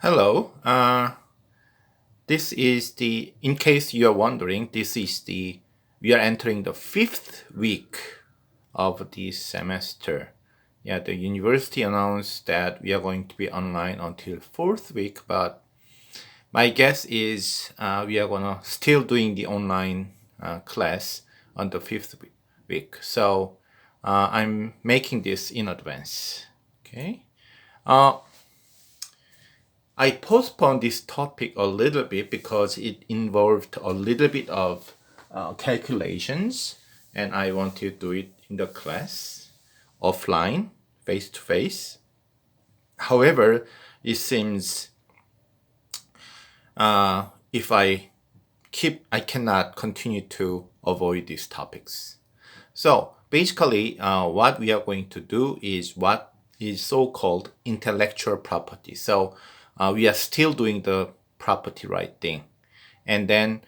Hello. This is in case you are wondering, we are entering the fifth week of this semester. Yeah, the university announced that we are going to be online until fourth week, but my guess is we are gonna still doing the online class on the week. So I'm making this in advance. Okay. Uh, I postponed this topic a little bit because it involved a little bit of calculations, and I want to do it in the class, offline, face to face. However, it seems if I cannot continue to avoid these topics. So basically, what we are going to do is what is so-called intellectual property. So we are still doing the property right thing. And then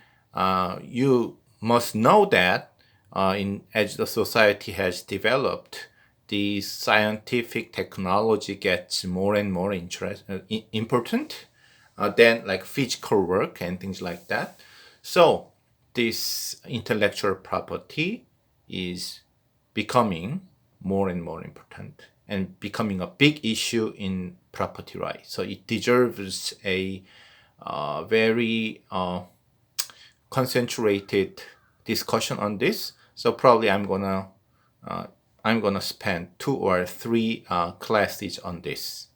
you must know that as the society has developed, the scientific technology gets more and more important than like physical work and things like that. So this intellectual property is becoming more and more important and becoming a big issue in property rights. So it deserves a very concentrated discussion on this. So probably I'm gonna spend 2 or 3 classes on this.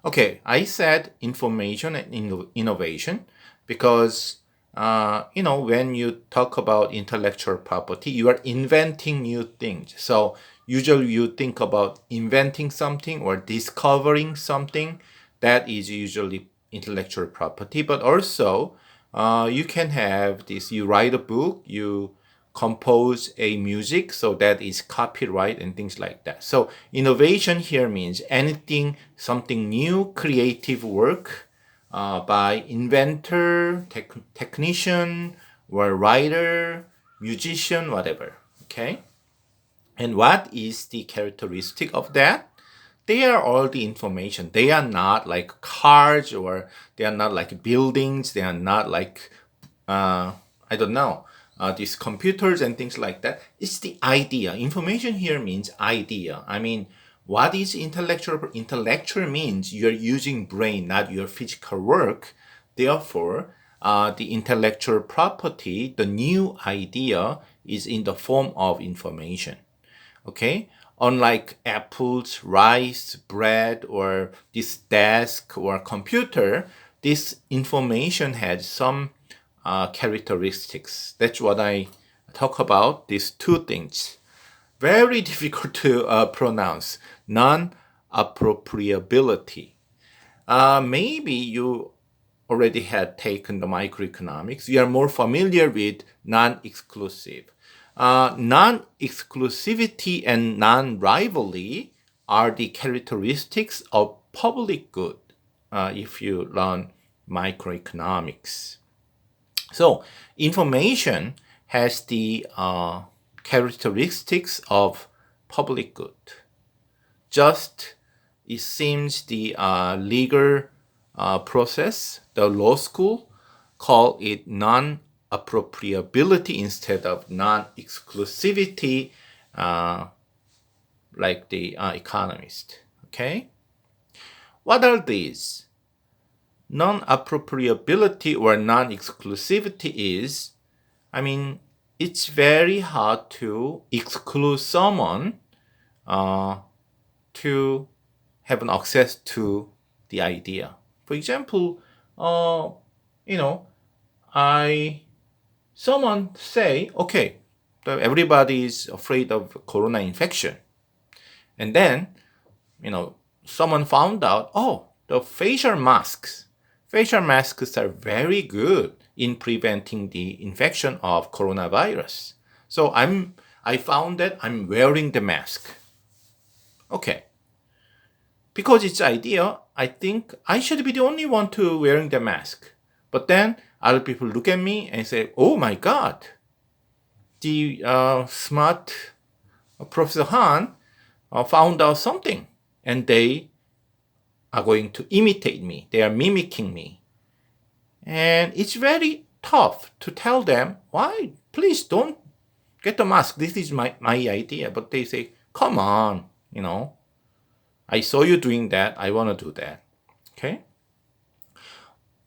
Okay, I said information and innovation because when you talk about intellectual property, you are inventing new things. So usually you think about inventing something or discovering something. That is usually intellectual property. But also, you can have this. You write a book. You compose a music, so that is copyright and things like that. So innovation here means anything, something new, creative work by inventor, technician, or writer, musician, whatever. Okay. And what is the characteristic of that? They are all the information. They are not like cars, or they are not like buildings. They are not like I don't know, these computers and things like that. It's the idea. Information here means idea. I mean, what is intellectual? Intellectual means you're using brain, not your physical work. Therefore, the intellectual property, the new idea, is in the form of information. Okay? Unlike apples, rice, bread, or this desk or computer, this information has some characteristics. That's what I talk about, these two things. Very difficult to pronounce. Non-appropriability. Maybe you already had taken the microeconomics. You are more familiar with non-exclusive. Non-exclusivity and non-rivalry are the characteristics of public good if you learn microeconomics. So information has the characteristics of public good. Just it seems the legal process, the law school, call it non-appropriability instead of non-exclusivity, like the economist. Okay, what are these? Non-appropriability or non-exclusivity is, I mean, it's very hard to exclude someone to have an access to the idea. For example, someone say, okay, everybody is afraid of corona infection, and then, someone found out, oh, the facial masks are very good in preventing the infection of coronavirus. So I found that I'm wearing the mask. Okay. Because it's idea, I think I should be the only one to wearing the mask. But then other people look at me and say, oh my God, the smart Professor Han found out something. And they are going to imitate me. They are mimicking me. And it's very tough to tell them, why? Please don't get the mask. This is my idea. But they say, come on, I saw you doing that. I want to do that. Okay?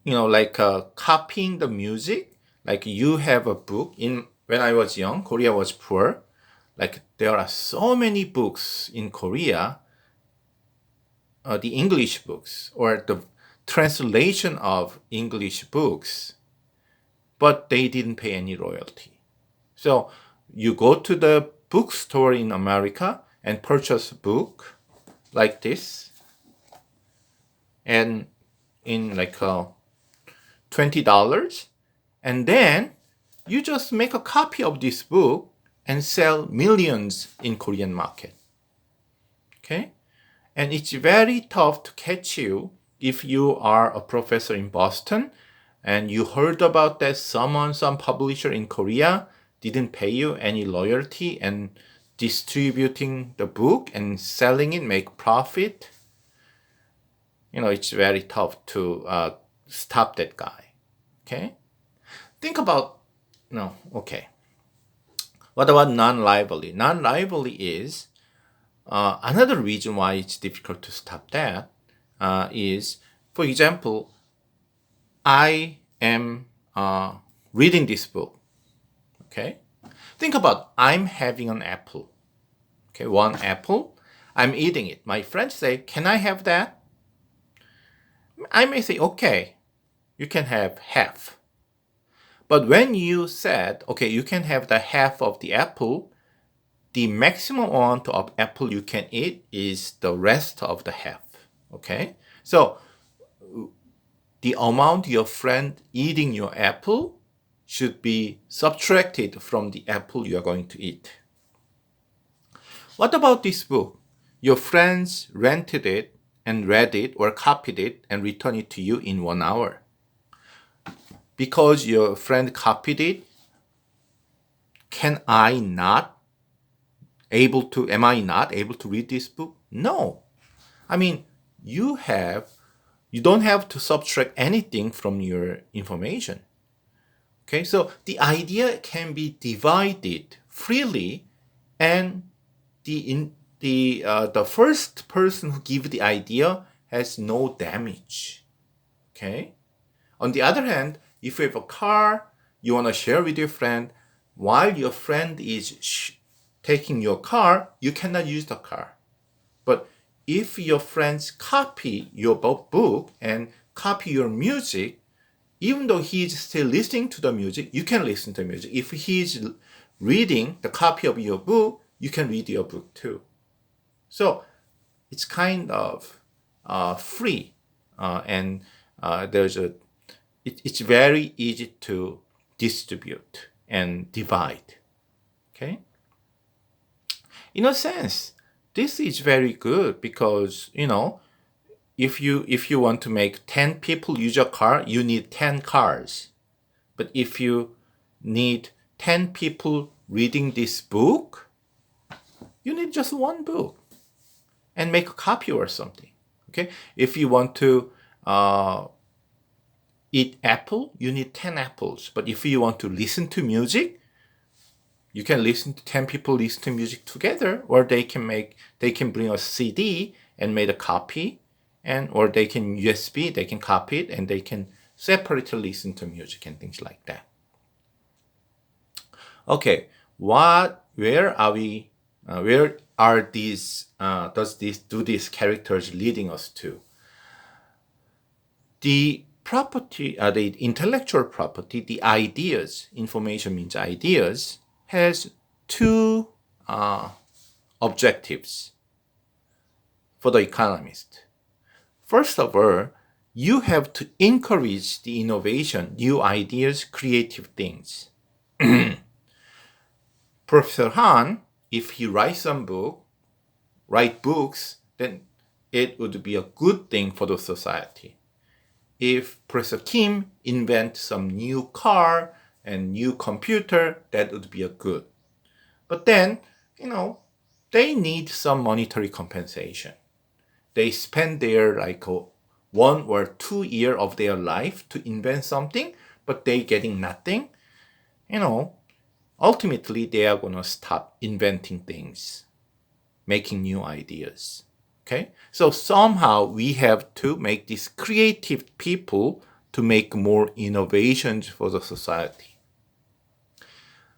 Like copying the music. Like you have a book. When I was young, Korea was poor. Like there are so many books in Korea, the English books or the translation of English books, but they didn't pay any royalty. So you go to the bookstore in America and purchase a book like this, and in like $20, and then you just make a copy of this book and sell millions in Korean market. Okay? And it's very tough to catch you if you are a professor in Boston and you heard about that some publisher in Korea didn't pay you any loyalty and distributing the book and selling it, make profit. It's very tough to stop that guy. Okay? Think about, okay. What about non-liability? Non-liability is another reason why it's difficult to stop that is, for example, I am reading this book. Okay? Think about, I'm having an apple. Okay, one apple. I'm eating it. My friends say, can I have that? I may say, okay, you can have half. But when you said, okay, you can have the half of the apple, the maximum amount of apple you can eat is the rest of the half. Okay? So the amount your friend eating your apple should be subtracted from the apple you are going to eat. What about this book? Your friends rented it and read it or copied it and returned it to you in 1 hour. Because your friend copied it, am I not able to read this book? No. I mean, you don't have to subtract anything from your information. Okay, so the idea can be divided freely, and the first person who gave the idea has no damage. Okay. On the other hand, if you have a car, you want to share with your friend, while your friend is taking your car, you cannot use the car. But if your friends copy your book and copy your music, even though he's still listening to the music, you can listen to the music. If he's reading the copy of your book, you can read your book too. So it's kind of free, and it's very easy to distribute and divide. Okay? In a sense, this is very good because, if you want to make 10 people use your car, you need 10 cars. But if you need 10 people reading this book, you need just one book and make a copy or something. Okay? If you want to eat apple, you need 10 apples. But if you want to listen to music, you can listen to 10 people listen to music together, or they can bring a CD and make a copy, or they can USB, they can copy it, and they can separately listen to music and things like that. Okay, where are these these characters leading us to? The property, the intellectual property, the ideas, information means ideas, has two objectives for the economist. First of all, you have to encourage the innovation, new ideas, creative things. Professor Han, if he write books, then it would be a good thing for the society. If Professor Kim invent some new car and new computer, that would be a good. But then, they need some monetary compensation. they spend their 1 or 2 year of their life to invent something, but they getting nothing, ultimately they are gonna stop inventing things, making new ideas. Okay, so somehow we have to make these creative people to make more innovations for the society.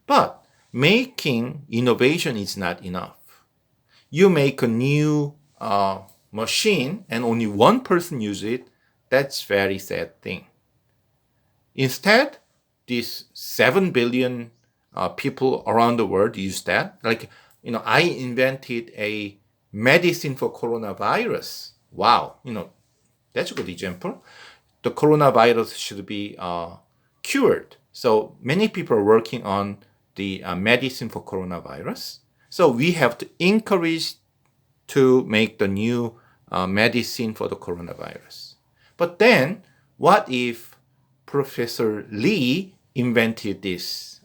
But making innovation is not enough. You make a new machine and only one person uses it, that's very sad thing. Instead, these 7 billion people around the world use that. I invented a medicine for coronavirus. Wow, that's a good example. The coronavirus should be cured. So many people are working on the medicine for coronavirus. So we have to encourage to make the new medicine for the coronavirus. But then, what if Professor Lee invented this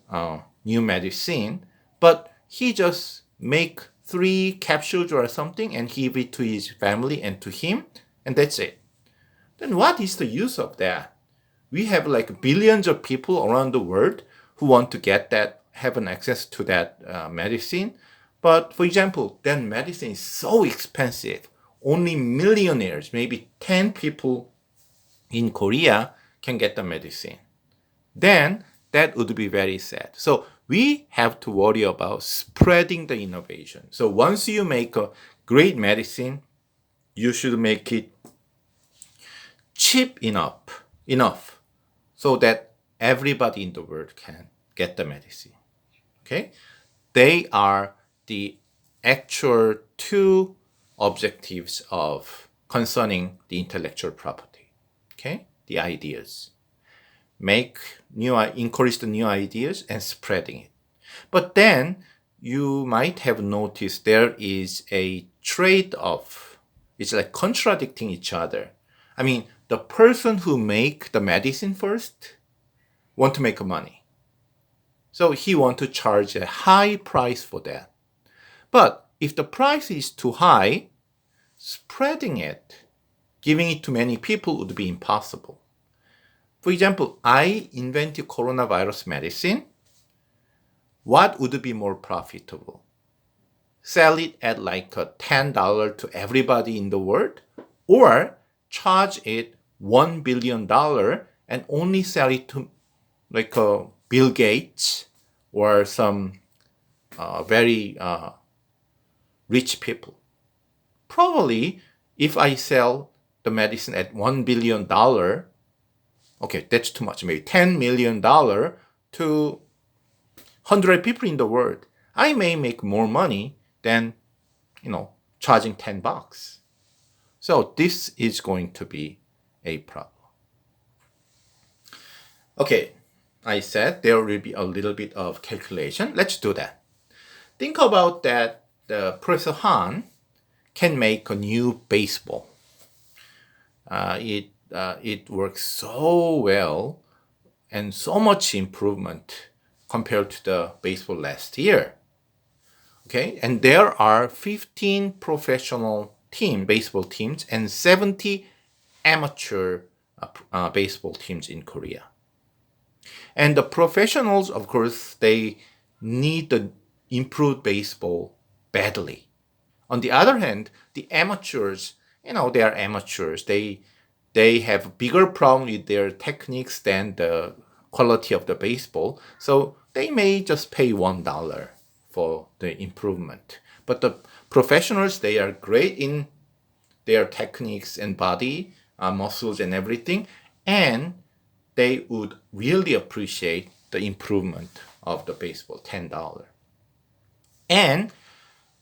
new medicine, but he just make 3 capsules or something and give it to his family and to him, and that's it? Then what is the use of that? We have billions of people around the world who want to get that, have an access to that medicine. But for example, that medicine is so expensive. Only millionaires, maybe 10 people in Korea can get the medicine. Then that would be very sad. So we have to worry about spreading the innovation. So once you make a great medicine, you should make it cheap enough so that everybody in the world can get the medicine. Okay? They are the actual 2 objectives of concerning the intellectual property. Okay? The ideas. Encourage the new ideas and spreading it. But then you might have noticed there is a trade-off. It's contradicting each other. I mean, the person who make the medicine first want to make money. So he want to charge a high price for that. But if the price is too high, spreading it, giving it to many people would be impossible. For example, I invented coronavirus medicine. What would be more profitable? Sell it at $10 to everybody in the world, or charge it $1 billion and only sell it to Bill Gates or some very rich people. Probably if I sell the medicine at $1 billion, okay, that's too much, maybe $10 million to 100 people in the world, I may make more money than, charging $10. So this is going to be a problem. Okay, I said there will be a little bit of calculation. Let's do that. Think about that the Professor Han can make a new baseball. It works so well and so much improvement compared to the baseball last year. Okay, and there are 15 professional baseball teams and 70 amateur baseball teams in Korea. And the professionals, of course, they need the improved baseball badly. On the other hand, the amateurs, they are amateurs. They have bigger problem with their techniques than the quality of the baseball. So they may just pay $1 for the improvement. But the professionals, they are great in their techniques and body, muscles and everything. And they would really appreciate the improvement of the baseball, $10. And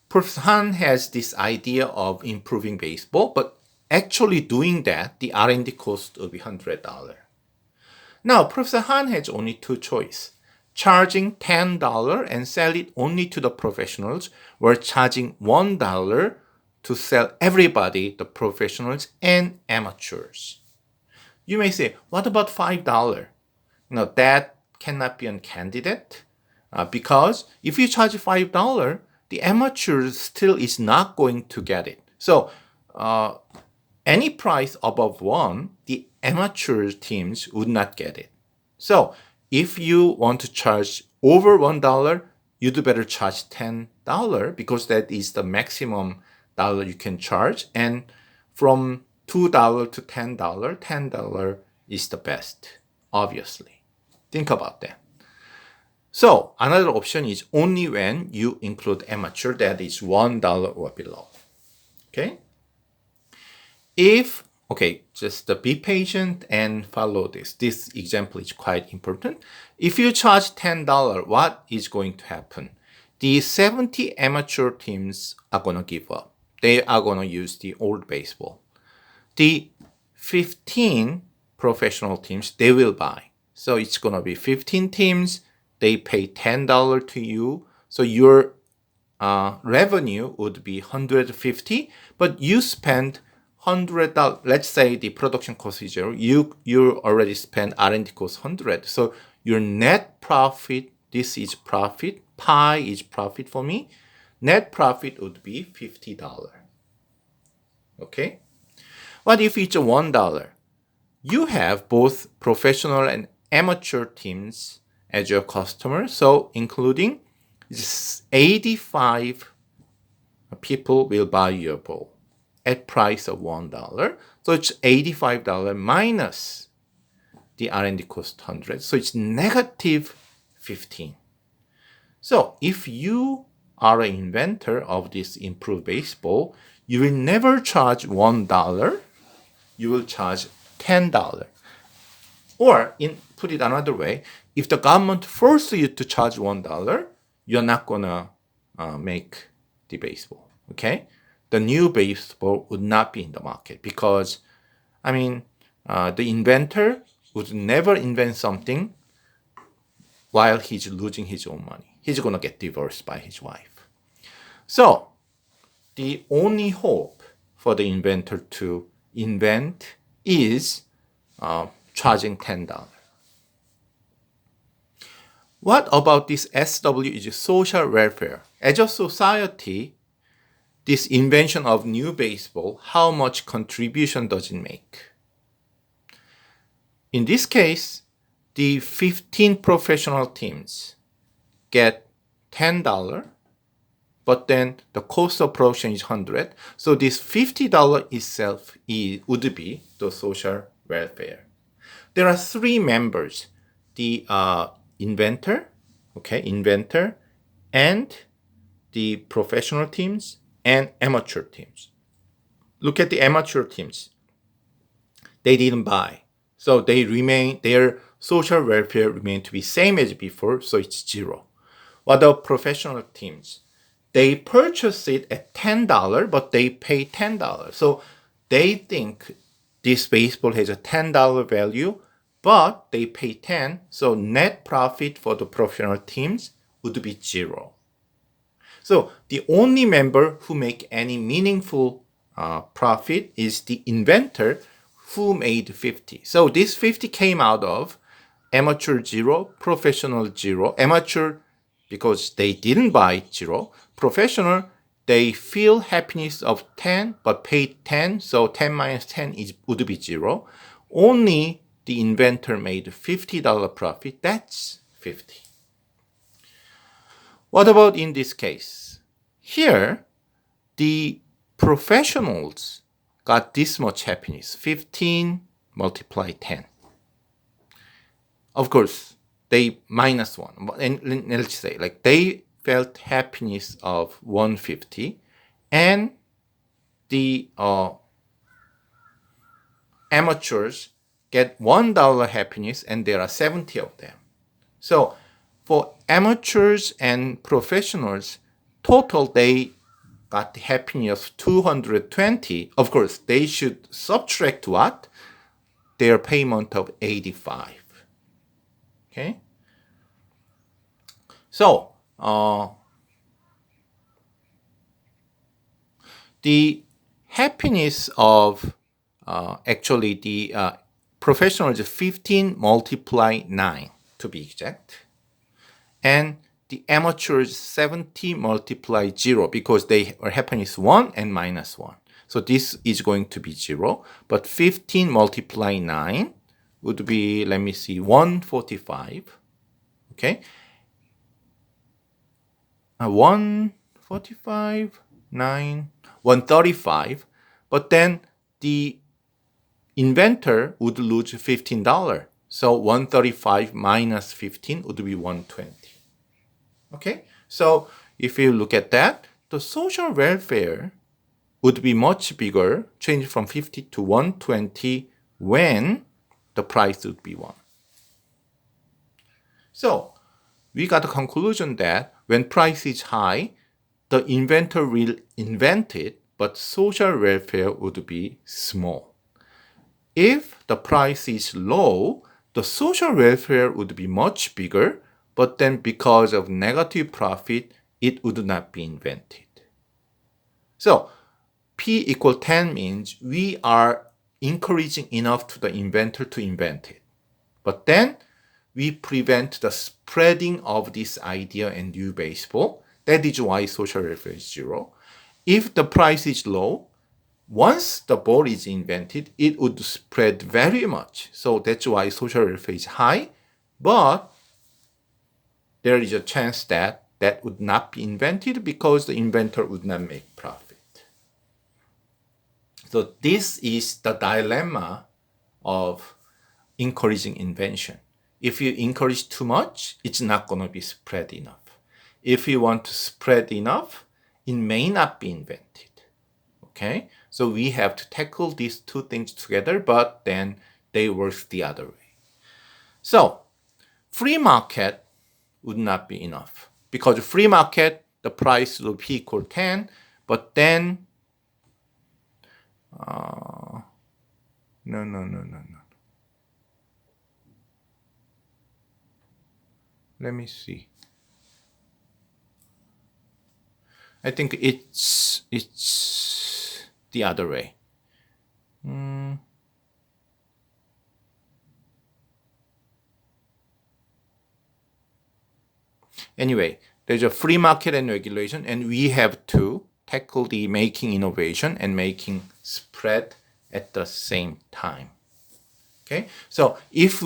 Professor Han has this idea of improving baseball, but actually doing that, the R&D cost will be $100. Now, Professor Han has only 2 choices. Charging $10 and sell it only to the professionals, or charging $1 to sell everybody, the professionals and amateurs. You may say, what about $5? That cannot be a candidate because if you charge $5, the amateur still is not going to get it. So any price above 1, the amateur teams would not get it. So if you want to charge over $1, you'd better charge $10 because that is the maximum dollar you can charge. And from $2 to $10, $10 is the best, obviously. Think about that. So another option is only when you include amateur, that is $1 or below. Okay? Just be patient and follow this. This example is quite important. If you charge $10, what is going to happen? The 70 amateur teams are going to give up. They are going to use the old baseball. The 15 professional teams, they will buy. So it's going to be 15 teams. They pay $10 to you. So your revenue would be $150, but you spend $100. Let's say the production cost is 0. You already spent R&D cost 100. So your net profit, this is profit, pi is profit for me. Net profit would be $50. Okay? What if it's $1? You have both professional and amateur teams as your customer. So including 85 people will buy your bowl at price of $1. So it's $85 minus the R&D cost 100. So it's negative 15. So if you are an inventor of this improved baseball, you will never charge $1. You will charge $10. Or put it another way, if the government forces you to charge $1, you're not gonna make the baseball. Okay, the new baseball would not be in the market because, the inventor would never invent something while he's losing his own money. He's gonna get divorced by his wife. So the only hope for the inventor to invent is charging $10. What about this SW is social welfare? As a society, this invention of new baseball, how much contribution does it make? In this case, the 15 professional teams get $10, but then the cost of production is $100. So this $50 itself would be the social welfare. There are 3 members, the inventor, and the professional teams and amateur teams. Look at the amateur teams. They didn't buy. So their social welfare remained to be same as before, so it's 0. What about professional teams? They purchase it at $10, but they pay $10. So they think this baseball has a $10 value, but they pay 10. So net profit for the professional teams would be 0. So the only member who make any meaningful profit is the inventor who made 50. So this 50 came out of amateur 0, professional 0. Amateur, because they didn't buy 0. Professional, they feel happiness of 10, but paid 10. So 10 minus 10 would be 0. Only the inventor made $50 profit. That's 50. What about in this case? Here, the professionals got this much happiness, 15 multiply 10. Of course, they minus 1. And let's say, they felt happiness of 150, and the amateurs get $1 happiness, and there are 70 of them. So for amateurs and professionals, total they got the happiness of 220. Of course, they should subtract what? Their payment of 85. Okay? So, the happiness of actually the professionals 15 multiply 9 to be exact, and the amateurs 70 multiply 0 because they are happiness 1 and minus 1. So this is going to be 0. But 15 multiplied 9 would be, let me see, 145. Okay. 145, 9, 135. But then the inventor would lose $15. So 135 minus 15 would be 120. Okay? So if you look at that, the social welfare would be much bigger, change from 50 to 120 when the price would be 1. So we got the conclusion that when price is high, the inventor will invent it, but social welfare would be small. If the price is low, the social welfare would be much bigger, but then because of negative profit, it would not be invented. So P equal 10 means we are encouraging enough to the inventor to invent it. But then we prevent the spreading of this idea and new baseball. That is why social welfare is 0. If the price is low, once the ball is invented, it would spread very much. So that's why social welfare is high. But there is a chance that that would not be invented because the inventor would not make profit. So this is the dilemma of encouraging invention. If you encourage too much, it's not going to be spread enough. If you want to spread enough, it may not be invented. Okay? So we have to tackle these two things together, but then they work the other way. So free market would not be enough because free market, the price will be equal 10, but then no. Let me see. I think it's the other way. Anyway, there's a free market and regulation, and we have to tackle the making innovation and making spread at the same time. Okay, so if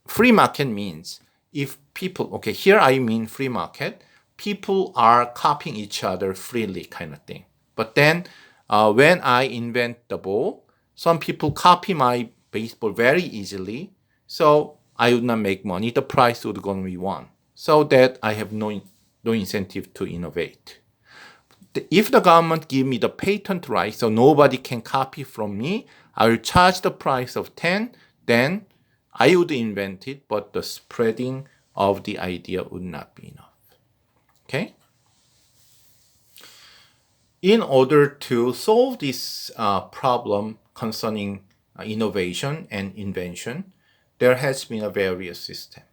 free market means if people, okay, here I mean free market, people are copying each other freely kind of thing. But then when I invent the ball, some people copy my baseball very easily, so I would not make money. The price would go to be 1. So that I have no incentive to innovate. If the government give me the patent right, so nobody can copy from me, I will charge the price of 10, then I would invent it, but the spreading of the idea would not be enough. Okay? In order to solve this problem concerning innovation and invention, there has been a various system.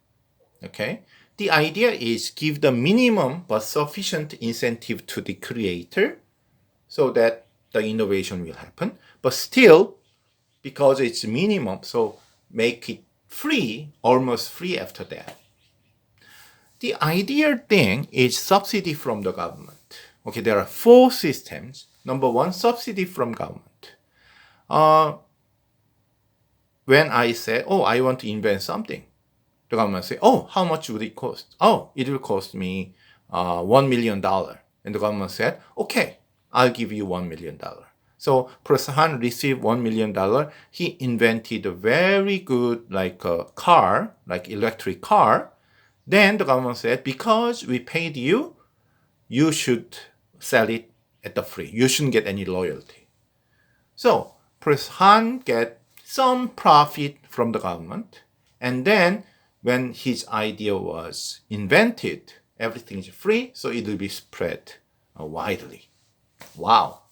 Okay? The idea is give the minimum but sufficient incentive to the creator so that the innovation will happen. But still, because it's minimum, so make it free, almost free after that. The ideal thing is subsidy from the government. Okay, there are 4 systems. Number 1, subsidy from government. When I say, I want to invent something, the government say, how much would it cost? It will cost me $1 million. And the government said, okay, I'll give you $1 million. So Professor Han received $1 million. He invented a very good car, like electric car. Then the government said, because we paid you, you should sell it at the free. You shouldn't get any royalty. So Professor Han get some profit from the government. And then when his idea was invented, everything is free, so it will be spread widely. Wow.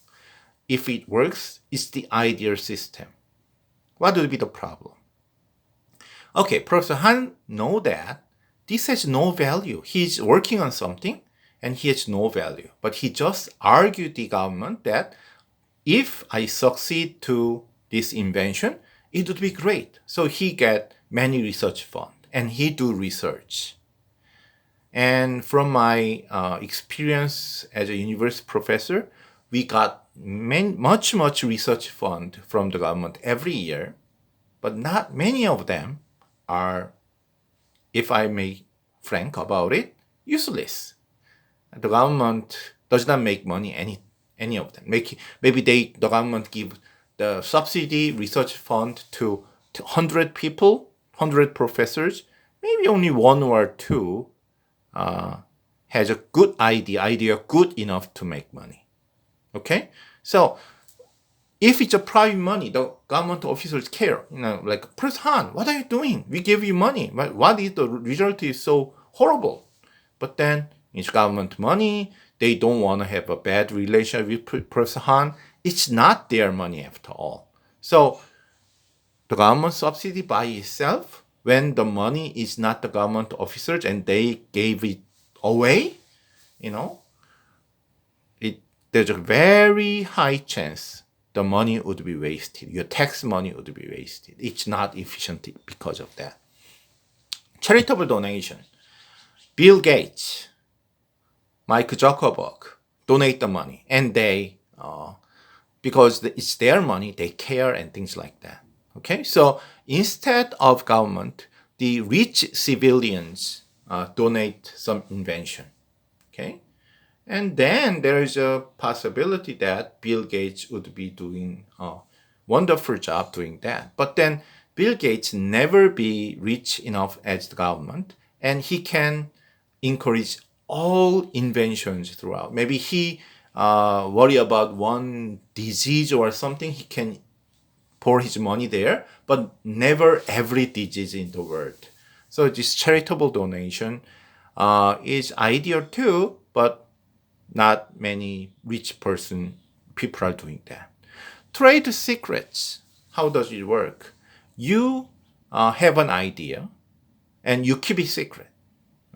If it works, it's the ideal system. What will be the problem? Okay, Professor Han knows that this has no value. He's working on something and he has no value. But he just argued the government that if I succeed to this invention, it would be great. So he get many research funds and he do research. And from my experience as a university professor, we got much research fund from the government every year, but not many of them are, if I may frank about it, useless. The government does not make money any of them. Maybe the government give the subsidy research fund to 100 people, 100 professors. Maybe only one or two has a good idea good enough to make money. Okay, so if it's a private money, the government officers care. Like, Press Han, what are you doing? We gave you money. What is the result is so horrible? But then it's government money. They don't want to have a bad relation with Press Han. It's not their money after all. So the government subsidy by itself, when the money is not the government officers and they gave it away, there's a very high chance the money would be wasted. Your tax money would be wasted. It's not efficient because of that. Charitable donation. Bill Gates, Mike Zuckerberg donate the money, and they, because it's their money, they care and things like that. Okay, so instead of government, the rich civilians donate some invention. Okay, and then there is a possibility that Bill Gates would be doing a wonderful job doing that. But then Bill Gates never be rich enough as the government, and he can encourage all inventions throughout. Maybe he worry about one disease or something, he can pour his money there, but never every disease in the world. So this charitable donation is ideal too, but not many rich people are doing that. Trade secrets. How does it work? You have an idea and you keep it secret.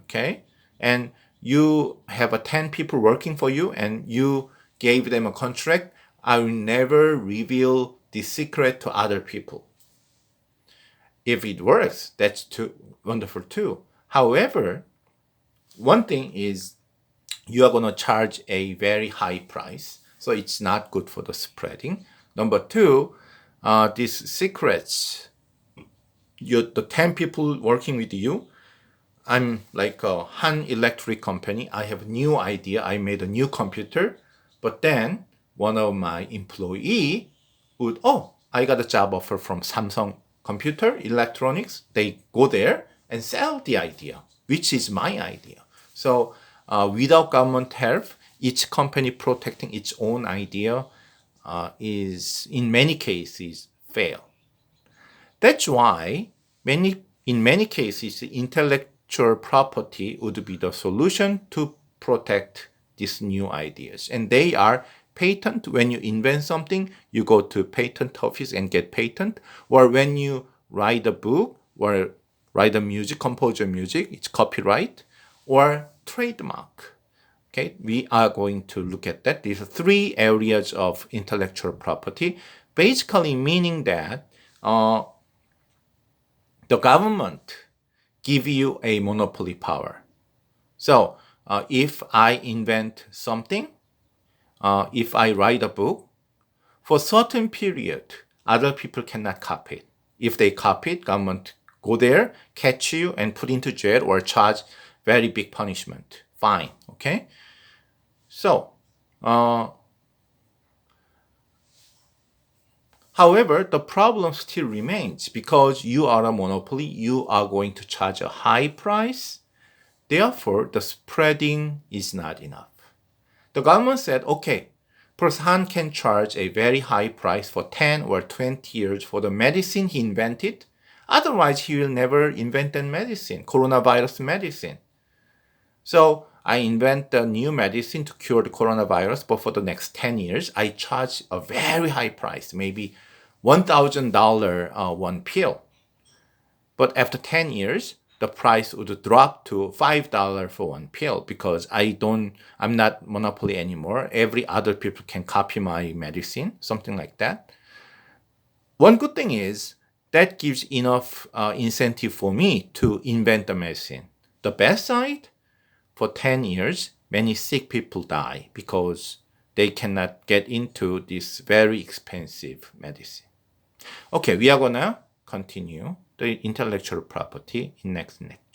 Okay? And you have 10 people working for you and you gave them a contract. I will never reveal the secret to other people. If it works, that's wonderful too. However, one thing is you are going to charge a very high price, so it's not good for the spreading. Number two, these secrets, the 10 people working with you, I'm like a Han Electric company. I have a new idea. I made a new computer, but then one of my employee would, I got a job offer from Samsung Computer Electronics. They go there and sell the idea, which is my idea. So without government help, each company protecting its own idea is, in many cases, fail. That's why in many cases, intellectual property would be the solution to protect these new ideas. And they are patent. When you invent something, you go to patent office and get patent. Or when you write a book or write a music, compose a music, it's copyright or trademark. Okay, we are going to look at that. These are three areas of intellectual property, basically meaning that the government give you a monopoly power. So if I invent something, if I write a book, for a certain period, other people cannot copy it. If they copy it, government go there, catch you, and put into jail or charge very big punishment, fine. Okay. So, however, the problem still remains because you are a monopoly. You are going to charge a high price. Therefore, the spreading is not enough. The government said, okay, Press Han can charge a very high price for 10 or 20 years for the medicine he invented. Otherwise, he will never invent that medicine, coronavirus medicine. So I invent a new medicine to cure the coronavirus, but for the next 10 years, I charge a very high price, maybe $1,000 one pill. But after 10 years, the price would drop to $5 for one pill because I'm not monopoly anymore. Every other people can copy my medicine, something like that. One good thing is that gives enough incentive for me to invent the medicine. The bad side, for 10 years, many sick people die because they cannot get into this very expensive medicine. Okay, we are gonna continue the intellectual property in next lecture.